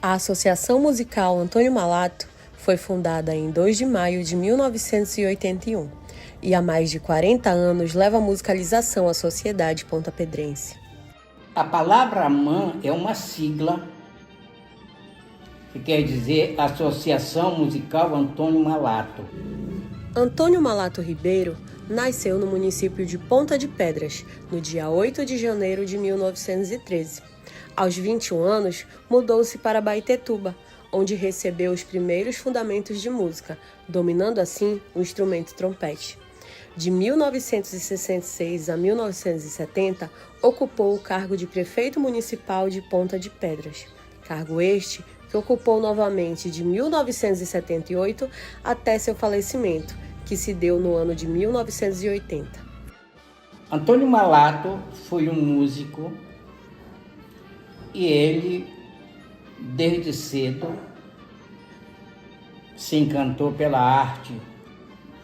A Associação Musical Antônio Malato foi fundada em 2 de maio de 1981 e há mais de 40 anos leva a musicalização à sociedade pontapedrense. A palavra AMAN é uma sigla que quer dizer Associação Musical Antônio Malato. Antônio Malato Ribeiro nasceu no município de Ponta de Pedras, no dia 8 de janeiro de 1913. Aos 21 anos, mudou-se para Baetetuba, onde recebeu os primeiros fundamentos de música, dominando assim o instrumento trompete. De 1966 a 1970, ocupou o cargo de prefeito municipal de Ponta de Pedras. Cargo este que ocupou novamente de 1978 até seu falecimento, que se deu no ano de 1980. Antônio Malato foi um músico e ele, desde cedo, se encantou pela arte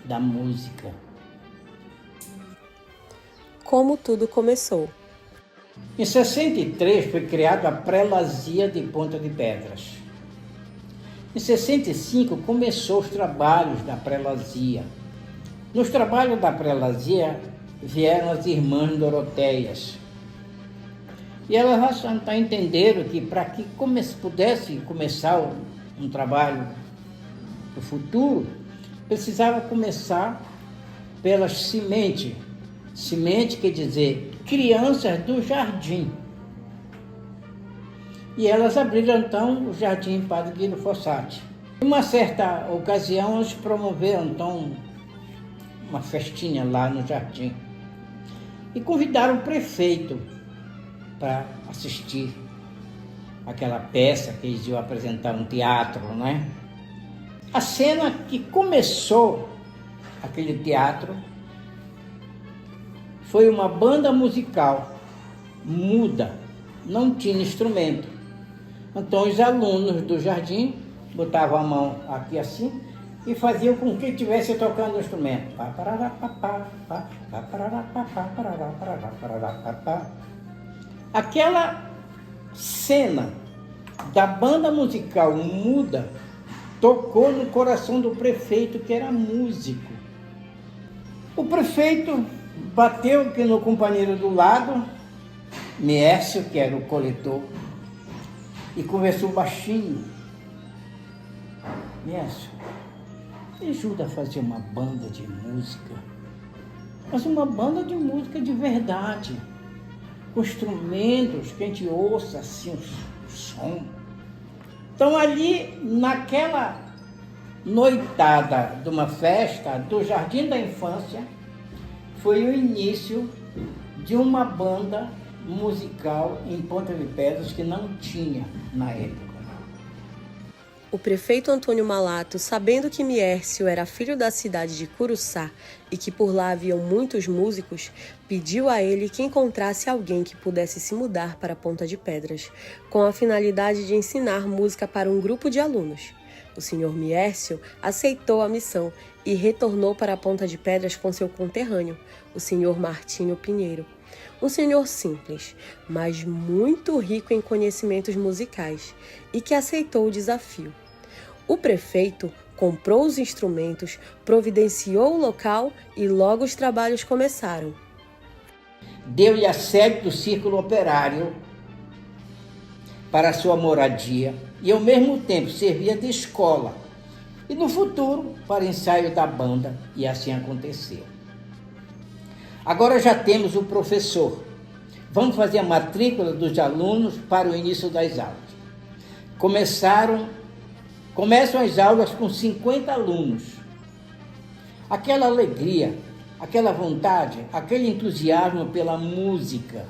da música. Como tudo começou? Em 63 foi criada a Prelazia de Ponta de Pedras. Em 65 começou os trabalhos da Prelazia. Nos trabalhos da Prelazia vieram as irmãs Doroteias. E elas entenderam que para que pudesse começar um trabalho do futuro, precisava começar pelas sementes. Semente quer dizer crianças do jardim. E elas abriram então o Jardim Padre Guido Fossati. Em uma certa ocasião, eles promoveram então uma festinha lá no jardim e convidaram o prefeito para assistir aquela peça que eles iam apresentar, um teatro, né? A cena que começou aquele teatro foi uma banda musical muda, não tinha instrumento. Então os alunos do jardim botavam a mão aqui assim e faziam com que estivesse tocando o instrumento. Aquela cena da banda musical muda tocou no coração do prefeito, que era músico. O prefeito bateu aqui no companheiro do lado, Miércio, que era o coletor, e conversou baixinho. Miércio, me ajuda a fazer uma banda de música, mas uma banda de música de verdade, com instrumentos que a gente ouça assim o som. Então ali, naquela noitada de uma festa do Jardim da Infância, foi o início de uma banda musical em Ponta de Pedras que não tinha na época. O prefeito Antônio Malato, sabendo que Miércio era filho da cidade de Curuçá e que por lá haviam muitos músicos, pediu a ele que encontrasse alguém que pudesse se mudar para Ponta de Pedras, com a finalidade de ensinar música para um grupo de alunos. O senhor Miércio aceitou a missão e retornou para Ponta de Pedras com seu conterrâneo, o senhor Martinho Pinheiro. Um senhor simples, mas muito rico em conhecimentos musicais e que aceitou o desafio. O prefeito comprou os instrumentos, providenciou o local e logo os trabalhos começaram. Deu-lhe a sede do Círculo Operário para sua moradia e ao mesmo tempo servia de escola e no futuro para ensaio da banda, e assim aconteceu. Agora já temos o professor. Vamos fazer a matrícula dos alunos para o início das aulas. Começam as aulas com 50 alunos. Aquela alegria, aquela vontade, aquele entusiasmo pela música.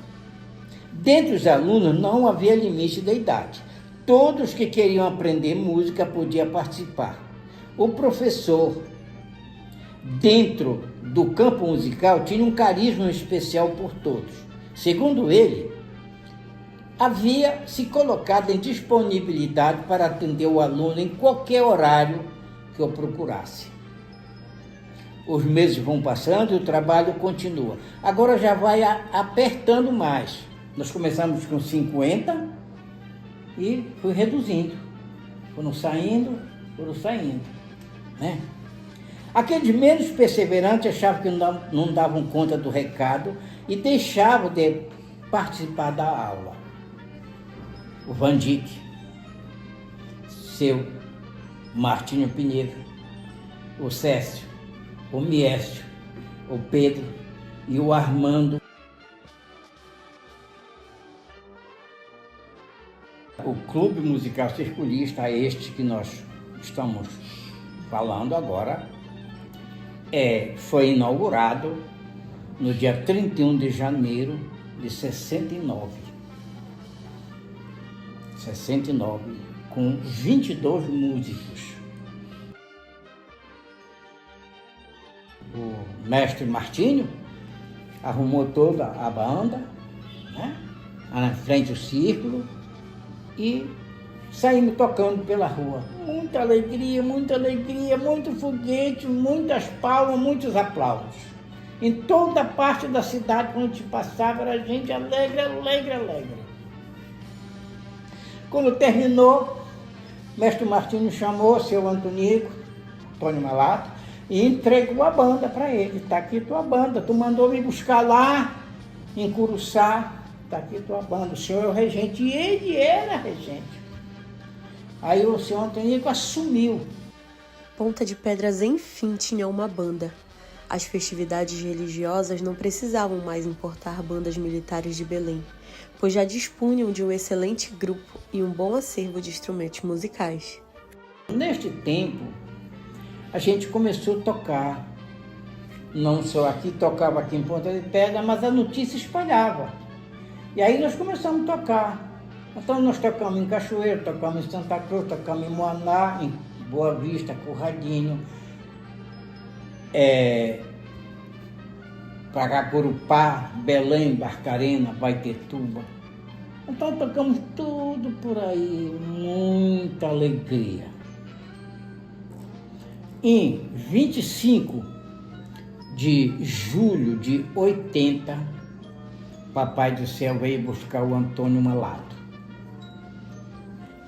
Dentre os alunos não havia limite de idade. Todos que queriam aprender música podiam participar. O professor, dentro do campo musical, tinha um carisma especial por todos. Segundo ele, havia se colocado em disponibilidade para atender o aluno em qualquer horário que o procurasse. Os meses vão passando e o trabalho continua. Agora já vai apertando mais. Nós começamos com 50 e foi reduzindo. Foram saindo, né? Aqueles menos perseverantes achavam que não davam conta do recado e deixavam de participar da aula. O Van Dyck, seu Martinho Pinheiro, o Cécio, o Miércio, o Pedro e o Armando. O Clube Musical Circulista, este que nós estamos falando agora, foi inaugurado no dia 31 de janeiro de 69. 69, com 22 músicos. O mestre Martinho arrumou toda a banda, né? Na frente do círculo, e saímos tocando pela rua. Muita alegria, muito foguete, muitas palmas, muitos aplausos. Em toda parte da cidade, quando a gente passava, era gente alegre. Quando terminou, o mestre Martinho chamou seu Antônio Malato, e entregou a banda para ele. Está aqui tua banda, tu mandou me buscar lá em Curuçá, está aqui tua banda, o senhor é o regente. E ele era regente. Aí o senhor Antônio assumiu. Ponta de Pedras, enfim, tinha uma banda. As festividades religiosas não precisavam mais importar bandas militares de Belém, pois já dispunham de um excelente grupo e um bom acervo de instrumentos musicais. Neste tempo, a gente começou a tocar. Não só aqui, tocava aqui em Ponta de Pedra, mas a notícia espalhava. E aí nós começamos a tocar. Então nós tocamos em Cachoeiro, tocamos em Santa Cruz, tocamos em Moaná, em Boa Vista, Curradinho, Paracurupá, Belém, Barcarena, Baitetuba. Então tocamos tudo por aí, muita alegria. Em 25 de julho de 80, Papai do Céu veio buscar o Antônio Malato.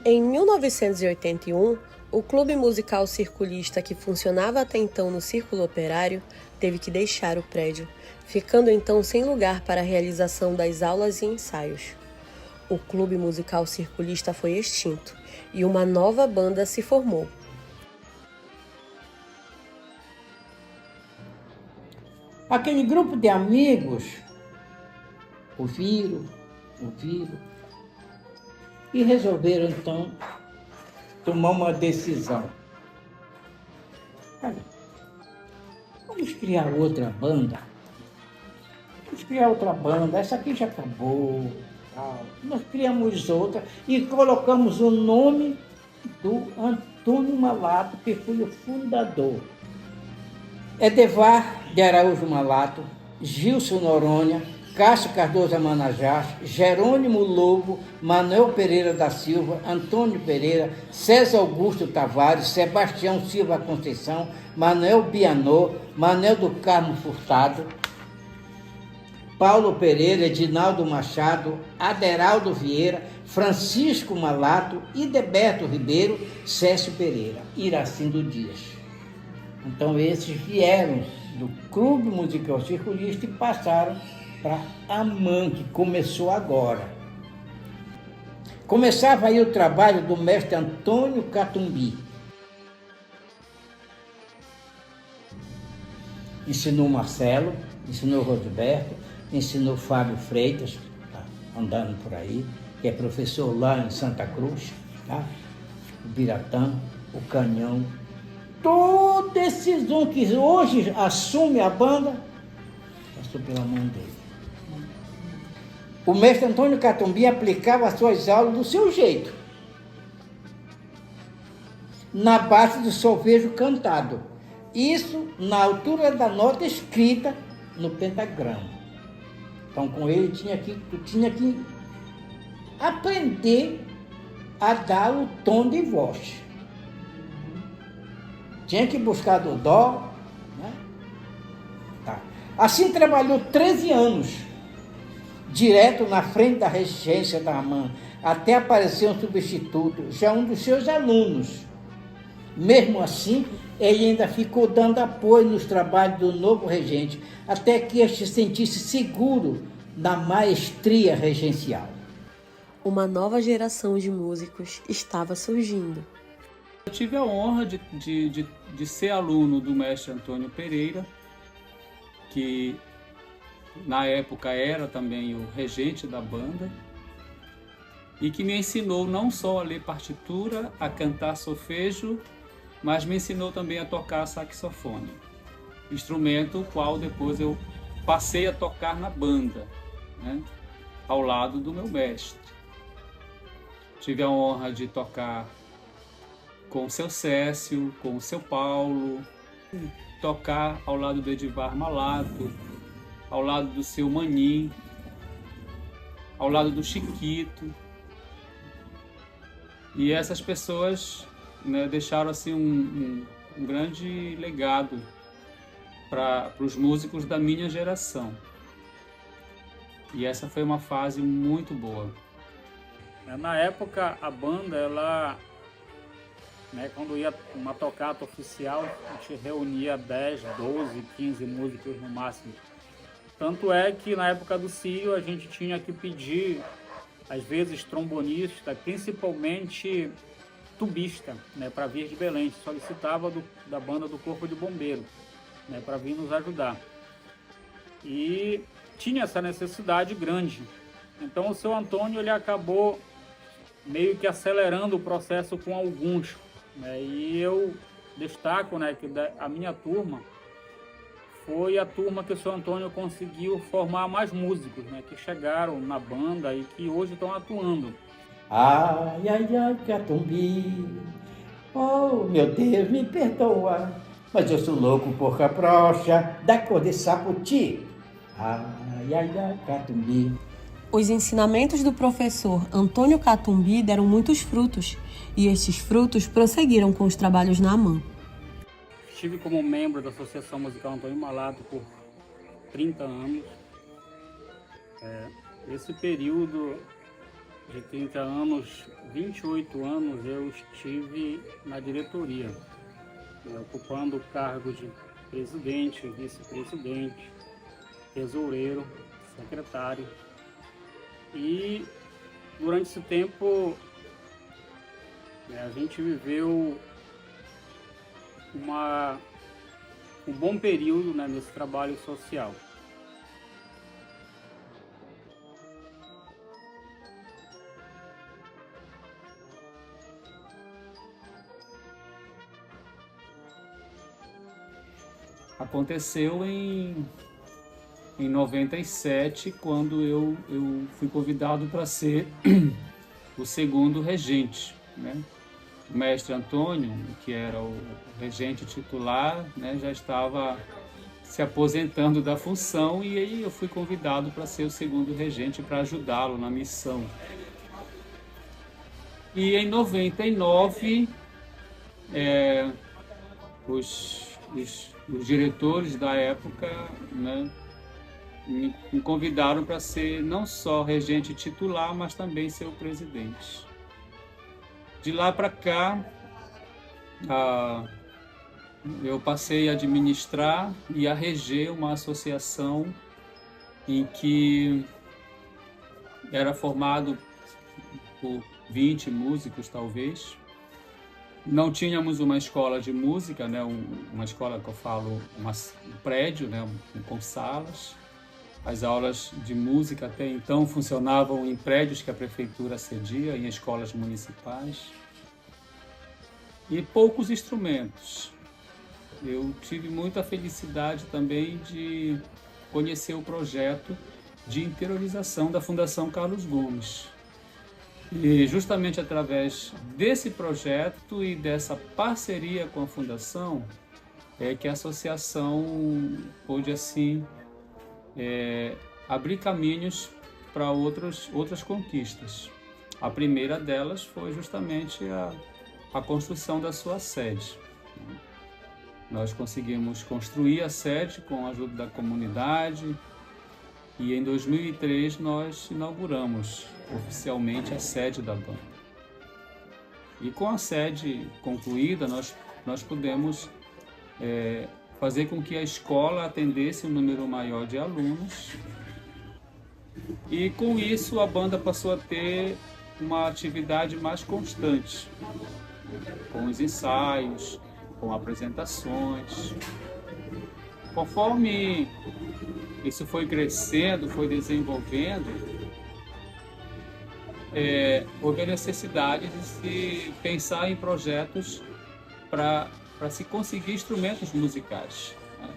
Em 1981, o Clube Musical Circulista, que funcionava até então no Círculo Operário, teve que deixar o prédio, ficando então sem lugar para a realização das aulas e ensaios. O Clube Musical Circulista foi extinto e uma nova banda se formou. Aquele grupo de amigos ouviram, e resolveram então tomar uma decisão. Olha, vamos criar outra banda. Essa aqui já acabou. Tal. Nós criamos outra e colocamos o nome do Antônio Malato, que foi o fundador. Edevar de Araújo Malato, Gilson Noronha, Cássio Cardoso Amanajás, Jerônimo Lobo, Manuel Pereira da Silva, Antônio Pereira, César Augusto Tavares, Sebastião Silva Conceição, Manuel Bianô, Manuel do Carmo Furtado, Paulo Pereira, Edinaldo Machado, Aderaldo Vieira, Francisco Malato, Ideberto Ribeiro, Cécio Pereira, Iracindo Dias. Então esses vieram do Clube Musical Circulista e passaram para a AMAN, que começou agora. Começava aí o trabalho do mestre Antônio Catumbi. Ensinou Marcelo, ensinou Roberto, ensinou Fábio Freitas, que está andando por aí, que é professor lá em Santa Cruz, tá? O Biratã, o Canhão. Todos esses homens que hoje assumem a banda, passou pela mão dele. O mestre Antônio Catumbi aplicava as suas aulas do seu jeito, na base do solfejo cantado. Isso na altura da nota escrita no pentagrama. Então, com ele, tu tinha que aprender a dar o tom de voz. Tinha que buscar do dó, né? Tá. Assim trabalhou 13 anos. direto na frente da regência da AMAN, até aparecer um substituto, já um dos seus alunos. Mesmo assim, ele ainda ficou dando apoio nos trabalhos do novo regente, até que este se sentisse seguro na maestria regencial. Uma nova geração de músicos estava surgindo. Eu tive a honra de ser aluno do mestre Antônio Pereira, que na época era também o regente da banda, e que me ensinou não só a ler partitura, a cantar solfejo, mas me ensinou também a tocar saxofone, instrumento o qual depois eu passei a tocar na banda, né, ao lado do meu mestre. Tive a honra de tocar com o seu Cécio, com o seu Paulo, tocar ao lado do Edivar Malato, ao lado do seu Manim, ao lado do Chiquito. E essas pessoas, né, deixaram assim um grande legado para os músicos da minha geração. E essa foi uma fase muito boa. Na época, a banda, ela, né, quando ia uma tocata oficial, a gente reunia 10, 12, 15 músicos no máximo. Tanto é que na época do CIO a gente tinha que pedir, às vezes, trombonista, principalmente tubista, né, para vir de Belém. A gente solicitava da banda do Corpo de Bombeiro, né, para vir nos ajudar. E tinha essa necessidade grande. Então o seu Antônio, ele acabou meio que acelerando o processo com alguns, né? E eu destaco, né, que a minha turma foi a turma que o seu Antônio conseguiu formar mais músicos, né, que chegaram na banda e que hoje estão atuando. Ai, ai, ai, Catumbi, oh, meu Deus, me perdoa, mas eu sou louco por caprocha, da cor de saputi. Ai, ai, ai, Catumbi. Os ensinamentos do professor Antônio Catumbi deram muitos frutos, e estes frutos prosseguiram com os trabalhos na AMAN. Estive como membro da Associação Musical Antônio Malato por 30 anos. Esse período de 30 anos, 28 anos, eu estive na diretoria, ocupando o cargo de presidente, vice-presidente, tesoureiro, secretário. E durante esse tempo, a gente viveu um bom período, né, nesse trabalho social. Aconteceu em 97, quando eu fui convidado para ser o segundo regente, né? O mestre Antônio, que era o regente titular, né, já estava se aposentando da função, e aí eu fui convidado para ser o segundo regente para ajudá-lo na missão. E em 99, os diretores da época, né, me convidaram para ser não só regente titular, mas também ser o presidente. De lá para cá, eu passei a administrar e a reger uma associação em que era formado por 20 músicos, talvez. Não tínhamos uma escola de música, né? Uma escola que eu falo, um prédio, né? Com salas. As aulas de música até então funcionavam em prédios que a prefeitura cedia, em escolas municipais. E poucos instrumentos. Eu tive muita felicidade também de conhecer o projeto de interiorização da Fundação Carlos Gomes. E justamente através desse projeto e dessa parceria com a Fundação é que a associação pôde assim abrir caminhos para outras conquistas. A primeira delas foi justamente a construção da sua sede. Nós conseguimos construir a sede com a ajuda da comunidade, E em 2003 nós inauguramos oficialmente a sede da banda. E com a sede concluída, nós pudemos fazer com que a escola atendesse um número maior de alunos. E com isso a banda passou a ter uma atividade mais constante, com os ensaios, com apresentações. Conforme isso foi crescendo, foi desenvolvendo, houve a necessidade de se pensar em projetos para se conseguir instrumentos musicais, né?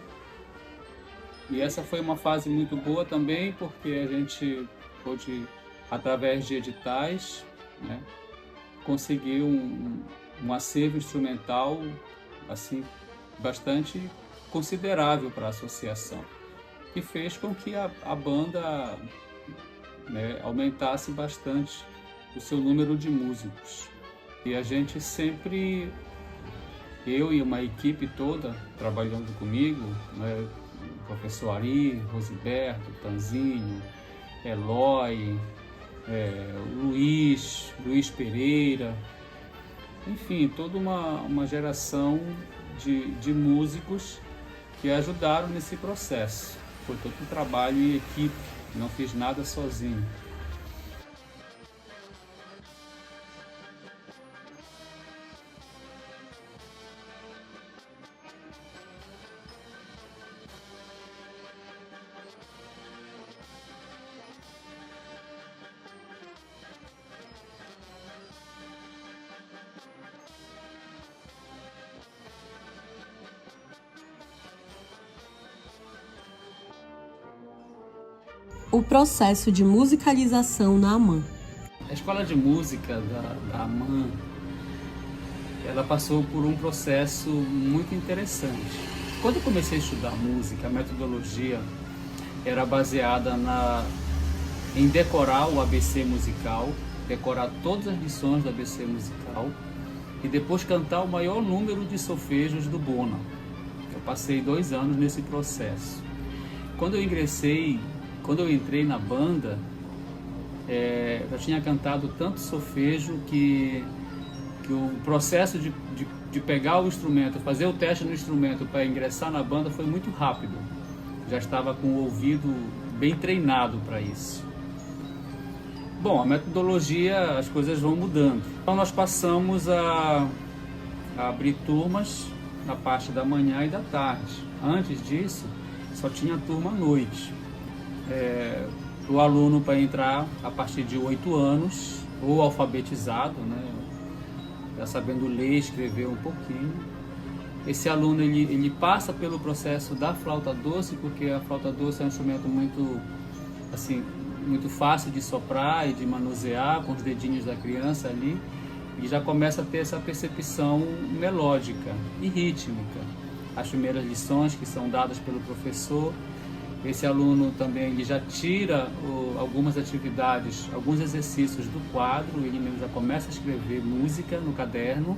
E essa foi uma fase muito boa também, porque a gente pôde, através de editais, né, conseguir um acervo instrumental assim, bastante considerável para a associação, que fez com que a banda, né, aumentasse bastante o seu número de músicos. E a gente sempre, eu e uma equipe toda trabalhando comigo, né, o professor Ari, Rosiberto, Tanzinho, Eloy, Luiz Pereira, enfim, toda uma geração de músicos que ajudaram nesse processo. Foi todo um trabalho em equipe, não fiz nada sozinho. O processo de musicalização na AMAN. A escola de música da AMAN, ela passou por um processo muito interessante. Quando eu comecei a estudar música, a metodologia era baseada em decorar o ABC musical, decorar todas as lições do ABC musical e depois cantar o maior número de solfejos do Bona. Eu passei 2 anos nesse processo. Quando eu entrei na banda, eu tinha cantado tanto solfejo que o processo de pegar o instrumento, fazer o teste no instrumento para ingressar na banda foi muito rápido. Já estava com o ouvido bem treinado para isso. Bom, a metodologia, as coisas vão mudando. Então nós passamos a abrir turmas na parte da manhã e da tarde. Antes disso, só tinha turma à noite. O aluno, para entrar a partir de 8 anos, ou alfabetizado, né, já sabendo ler e escrever um pouquinho. Esse aluno ele passa pelo processo da flauta doce, porque a flauta doce é um instrumento muito fácil de soprar e de manusear com os dedinhos da criança ali, e já começa a ter essa percepção melódica e rítmica. As primeiras lições que são dadas pelo professor. Esse aluno também ele já tira algumas atividades, alguns exercícios do quadro, ele mesmo já começa a escrever música no caderno,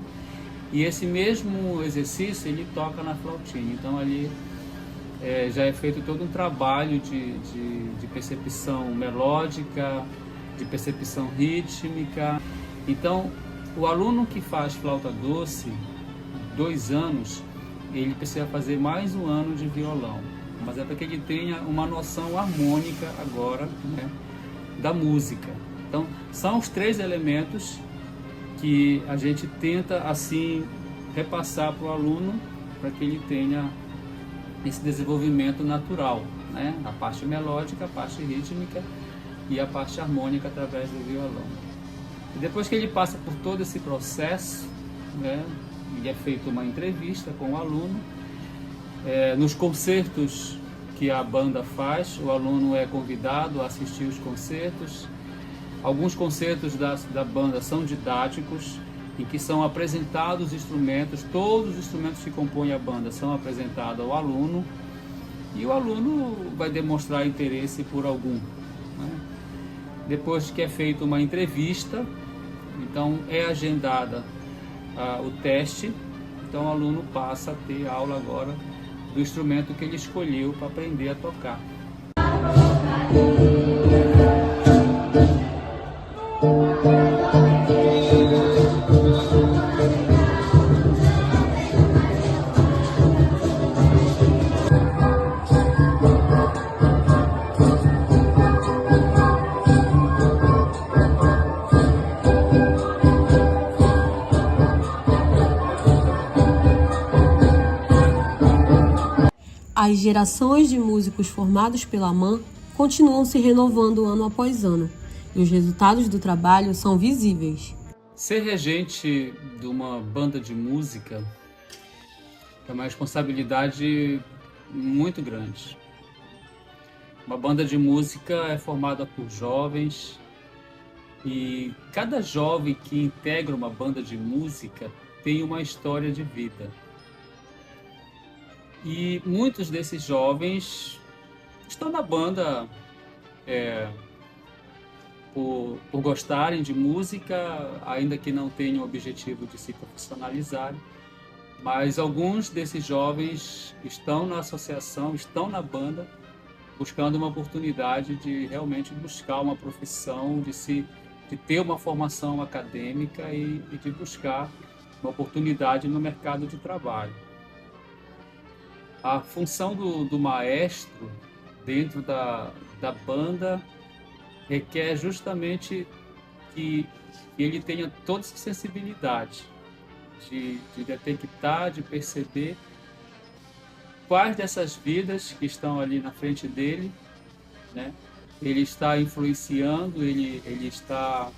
e esse mesmo exercício ele toca na flautinha. Então ali já é feito todo um trabalho de percepção melódica, de percepção rítmica. Então o aluno que faz flauta doce, 2 anos, ele precisa fazer mais 1 ano de violão. Mas é para que ele tenha uma noção harmônica agora, né, da música. Então, são os 3 elementos que a gente tenta, assim, repassar para o aluno, para que ele tenha esse desenvolvimento natural, né? A parte melódica, a parte rítmica e a parte harmônica através do violão. E depois que ele passa por todo esse processo, né, e é feita uma entrevista com o aluno. Nos concertos que a banda faz, o aluno é convidado a assistir os concertos. Alguns concertos da banda são didáticos, em que são apresentados os instrumentos, todos os instrumentos que compõem a banda são apresentados ao aluno, e o aluno vai demonstrar interesse por algum, né? Depois que é feita uma entrevista, então é agendada o teste, então o aluno passa a ter aula agora do instrumento que ele escolheu para aprender a tocar. as gerações de músicos formados pela AMAN continuam se renovando ano após ano, e os resultados do trabalho são visíveis. Ser regente de uma banda de música é uma responsabilidade muito grande. Uma banda de música é formada por jovens e cada jovem que integra uma banda de música tem uma história de vida. E muitos desses jovens estão na banda por gostarem de música, ainda que não tenham o objetivo de se profissionalizar. Mas alguns desses jovens estão na associação, estão na banda, buscando uma oportunidade de realmente buscar uma profissão, de ter uma formação acadêmica e de buscar uma oportunidade no mercado de trabalho. A função do maestro dentro da banda requer justamente que ele tenha toda essa sensibilidade de detectar, de perceber quais dessas vidas que estão ali na frente dele, né, ele está influenciando, ele está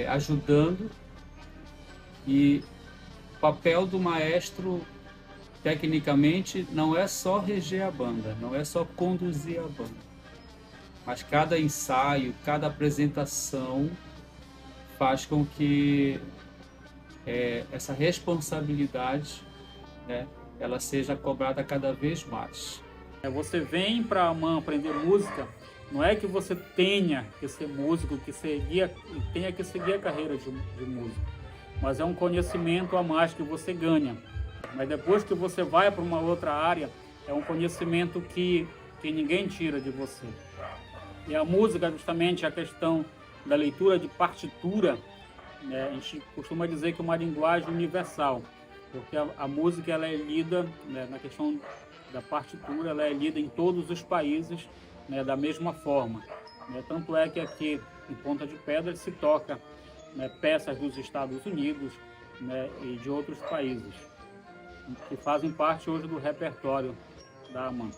ajudando. E o papel do maestro, tecnicamente, não é só reger a banda, não é só conduzir a banda, mas cada ensaio, cada apresentação faz com que essa responsabilidade, né, ela seja cobrada cada vez mais. Você vem para a AMAN aprender música, não é que você tenha que ser músico, tenha que seguir a carreira de músico, mas é um conhecimento a mais que você ganha. Mas depois que você vai para uma outra área, é um conhecimento que ninguém tira de você. E a música, justamente a questão da leitura de partitura, né, a gente costuma dizer que é uma linguagem universal, porque a música ela é lida, né, na questão da partitura, ela é lida em todos os países, né, da mesma forma. Né, tanto é que aqui em Ponta de Pedras se toca, né, peças dos Estados Unidos, né, e de outros países, que fazem parte hoje do repertório da AMAN.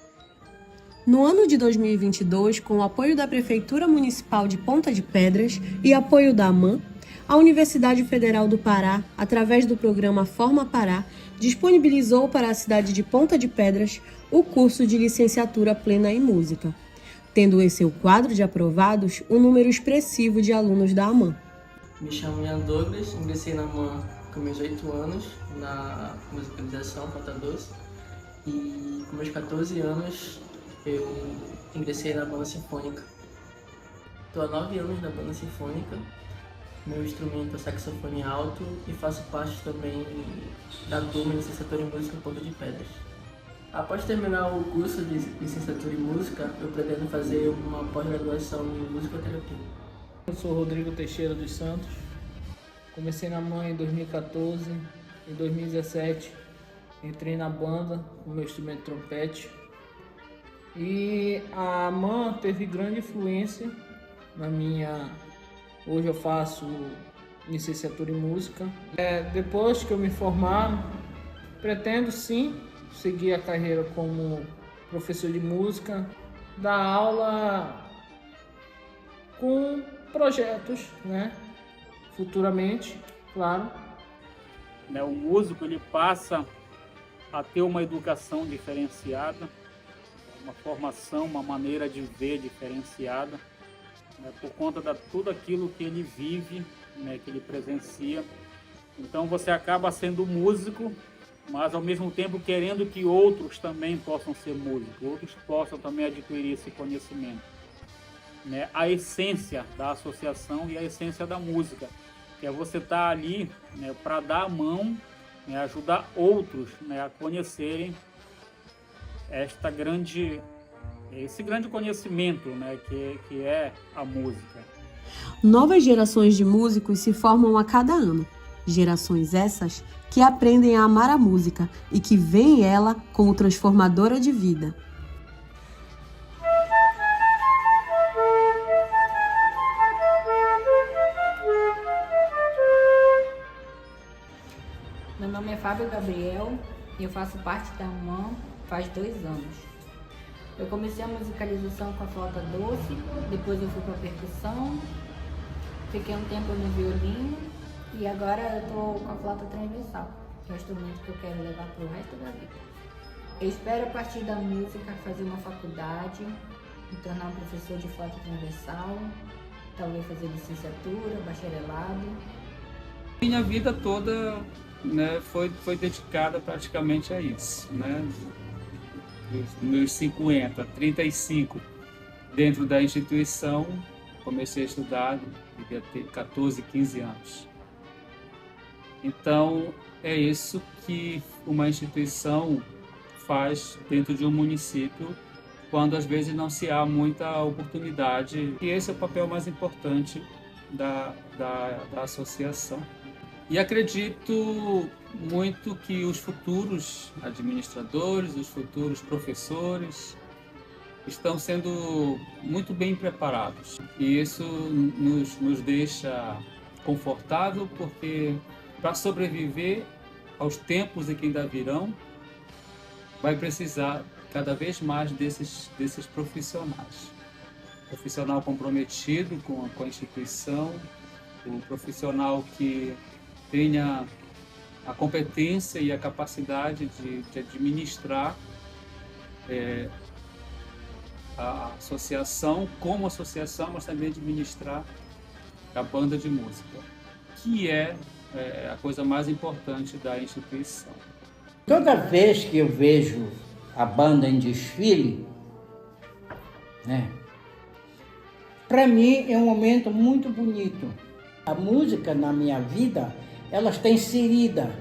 No ano de 2022, com o apoio da Prefeitura Municipal de Ponta de Pedras e apoio da AMAN, a Universidade Federal do Pará, através do programa Forma Pará, disponibilizou para a cidade de Ponta de Pedras o curso de licenciatura plena em música, tendo em seu quadro de aprovados um número expressivo de alunos da AMAN. Me chamo Ian Douglas, ingressei na AMAN com meus 8 anos na musicalização Ponta Doce e com meus 14 anos eu ingressei na banda sinfônica. Estou há 9 anos na banda sinfônica, meu instrumento é saxofone alto e faço parte também da turma de licenciatura em música Ponta de Pedras. Após terminar o curso de licenciatura em música, eu pretendo fazer uma pós-graduação em musicoterapia. Eu sou Rodrigo Teixeira dos Santos, comecei na AMAN em 2014, em 2017 entrei na banda com meu instrumento trompete e a AMAN teve grande influência na minha... Hoje eu faço licenciatura em música. Depois que eu me formar, pretendo sim seguir a carreira como professor de música, dar aula com projetos, né? Futuramente, claro. O músico ele passa a ter uma educação diferenciada, uma formação, uma maneira de ver diferenciada, né, por conta de tudo aquilo que ele vive, né, que ele presencia. Então você acaba sendo músico, mas ao mesmo tempo querendo que outros também possam ser músicos, outros possam também adquirir esse conhecimento. Né, a essência da associação e a essência da música, que é você estar ali, né, para dar a mão, né, ajudar outros, né, a conhecerem esse grande conhecimento, né, que é a música. Novas gerações de músicos se formam a cada ano. Gerações essas que aprendem a amar a música e que veem ela como transformadora de vida. Meu nome é Fábio Gabriel e eu faço parte da AMAN faz 2 anos. Eu comecei a musicalização com a flauta doce, depois eu fui para a percussão, fiquei um tempo no violino e agora eu estou com a flauta transversal, que é o instrumento que eu quero levar para o resto da vida. Eu espero, a partir da música, fazer uma faculdade, me tornar um professor de flauta transversal, talvez fazer licenciatura, bacharelado. Minha vida toda, né, foi dedicada praticamente a isso, né? Meus 50, 35 dentro da instituição, comecei a estudar, devia ter 14, 15 anos. Então, é isso que uma instituição faz dentro de um município, quando às vezes não se há muita oportunidade. E esse é o papel mais importante da associação. E acredito muito que os futuros administradores, os futuros professores estão sendo muito bem preparados. E isso nos deixa confortável, porque para sobreviver aos tempos em que ainda virão, vai precisar cada vez mais desses profissionais. Profissional comprometido com a instituição, o profissional que tenha a competência e a capacidade de administrar a associação como associação, mas também administrar a banda de música, que é a coisa mais importante da instituição. Toda vez que eu vejo a banda em desfile, né, para mim é um momento muito bonito. A música na minha vida, ela está inserida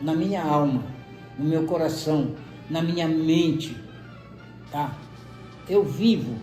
na minha alma, no meu coração, na minha mente, tá? Eu vivo.